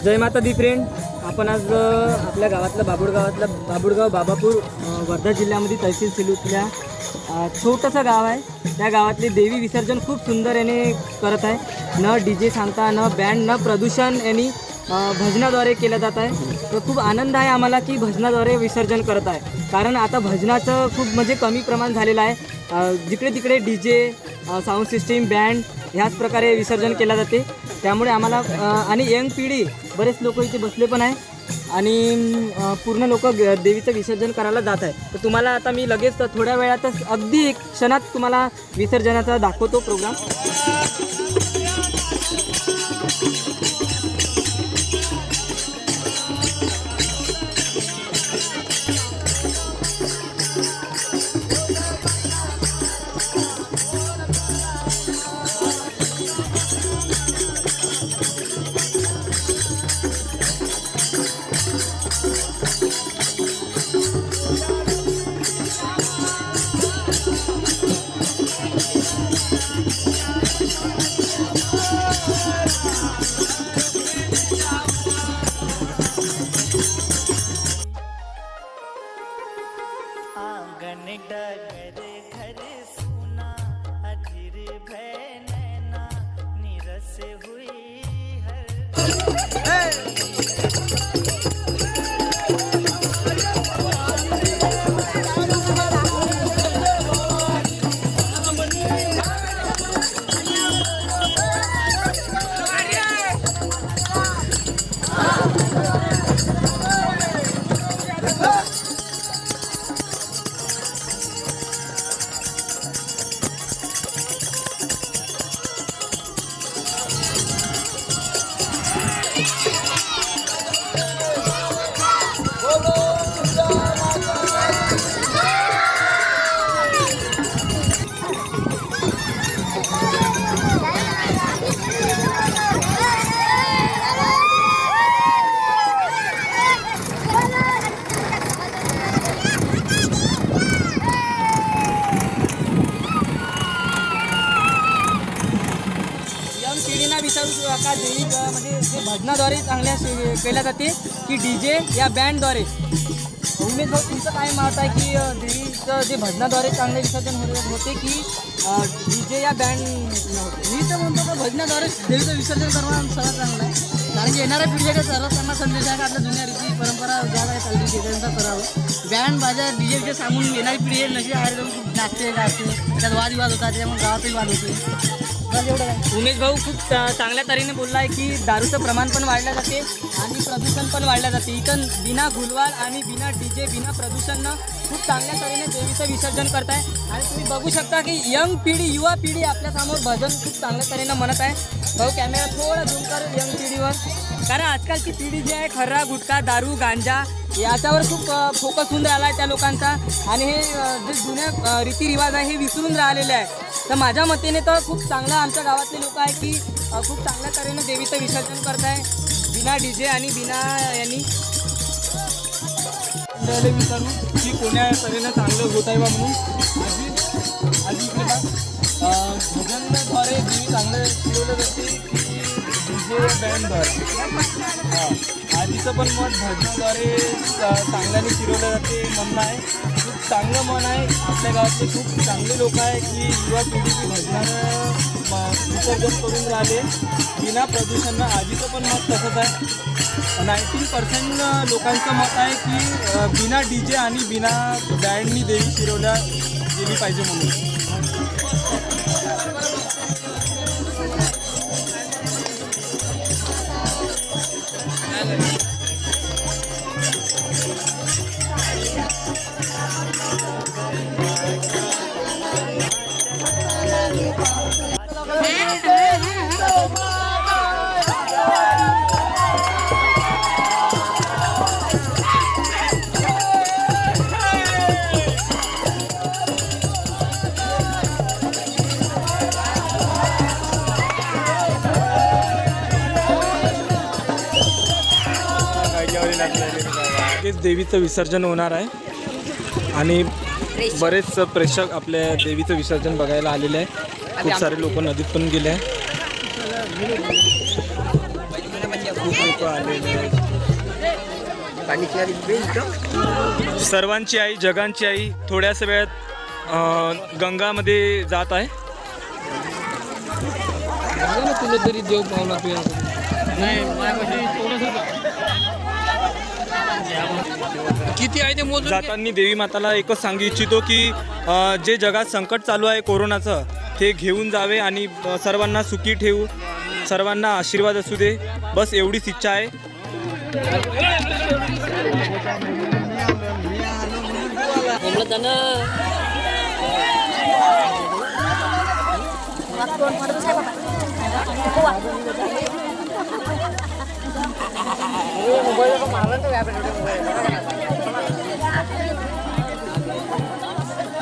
जय माता दी फ्रेंड. आपण आज आपल्या गावातलं बाबुळगाव बाबापूर वर्धा जिल्ह्यामध्ये तहसील सिलूतल्या छोटंसं गाव आहे. त्या गावातले देवी विसर्जन खूप सुंदर याने करत आहे. न DJ सांगता, न बँड, न प्रदूषण यांनी भजनाद्वारे केलं जात आहे. तर खूप आनंद आहे आम्हाला की भजनाद्वारे विसर्जन करत आहे. कारण आता भजनाचं खूप म्हणजे कमी प्रमाण झालेलं आहे. जिकडे तिकडे DJ, साऊंड सिस्टीम, बँड ह्याच प्रकारे विसर्जन केलं जाते. त्यामुळे आम्हाला आणि यंग पिढी बरेच लोक इथे बसले पण आहे आणि पूर्ण लोक देवीचं विसर्जन करायला जात आहे. तर तुम्हाला आता मी लगेच थोड्या वेळातच अगदी एक क्षणात तुम्हाला विसर्जनाचा दाखवतो प्रोग्राम. आंगन डगर घर सुना अधीर भय नैना निरस हुई हर विचारू का देवी म्हणजे जे भजनाद्वारे चांगल्या केल्या जाते की DJ या बँडद्वारे. उमेश भाऊ, तुमचं काय मत आहे की देवीचं जे भजनाद्वारे चांगले विसर्जन होते की DJ या बँड? मी तर म्हणतो का भजनाद्वारे देवीचं विसर्जन करणं सर्वात चांगलं आहे. कारण की येणाऱ्या पिढीकडे सर्वात चांगला संदेश आहे का आपल्या जुन्या रीती परंपरा ज्या काय चालली आहे त्यांचा करावं. बँड बाजा DJ सांगून येणारी पिढी नशी आहे खूप नाचते गाते, त्यात वादविवाद होतात, त्याच्यामुळे गावातही वाद होते. उमेश भाऊ खूप चांगल्या तऱ्हेने बोलला आहे की दारूचं प्रमाण पण वाढलं जाते आणि प्रदूषण पण वाढलं जाते. इथं बिना गुलवाल आणि बिना DJ, बिना प्रदूषणनं खूप चांगल्या तऱ्हेने देवीचं विसर्जन करत आहे. आणि तुम्ही बघू शकता की यंग पिढी, युवा पिढी आपल्यासमोर भजन खूप चांगल्या तऱ्हेनं म्हणत आहे. भाऊ, कॅमेरा थोडा झूम कर यंग पिढीवर. कारण आजकालची पिढी जी आहे खर्रा, गुटखा, दारू, गांजा याच्यावर खूप फोकस होऊन राहिला आहे त्या लोकांचा. आणि हे जे जुन्या रीतिरिवाज आहे हे विसरून राहिलेले आहे. तर माझ्या मतेने तर खूप चांगलं आमच्या गावातले लोक आहे की खूप चांगल्या तऱ्हेने देवीचं विसर्जन करत आहे बिना DJ आणि बिना यांनी. विचारू की कोण्या तऱ्हेनं चांगलं होत आहे बा म्हणून. आधी भजनद्वारे देवी चांगलं शिकवलं जाते की DJ बँडद्वारे? हां, आधीचं पण मत भजनाद्वारे चांगल्याने फिरवलं जाते म्हणणं आहे. खूप चांगलं मन आहे. आपल्या गावातले खूप चांगले लोक आहे की युवा पिढी की भजनानं विसर्जन करून राहिले बिना प्रदूषणानं. आधीचं पण मत तसंच आहे. 90% लोकांचं मत आहे की बिना DJ आणि बिना बँडनी देवी फिरवल्या गेली पाहिजे म्हणून. देवीचं विसर्जन होणार आहे आणि बरेच प्रेक्षक आपल्या देवीचं विसर्जन बघायला आलेले आहे. खूप सारे लोक नदीत पण गेले आहे. खूप लोक आलेले आहेत. सर्वांची आई जगांची आई थोड्याच वेळात गंगामध्ये जात आहे. तुला तरी देव पावला तुझ्या किती आहे ते मोजून जाताना देवी माताला एकच सांगू इच्छितो की जे जगात संकट चालू आहे कोरोनाचं ते घेऊन जावे आणि सर्वांना सुखी ठेवू, सर्वांना आशीर्वाद असू दे, बस एवढीच इच्छा आहे. मोबाईल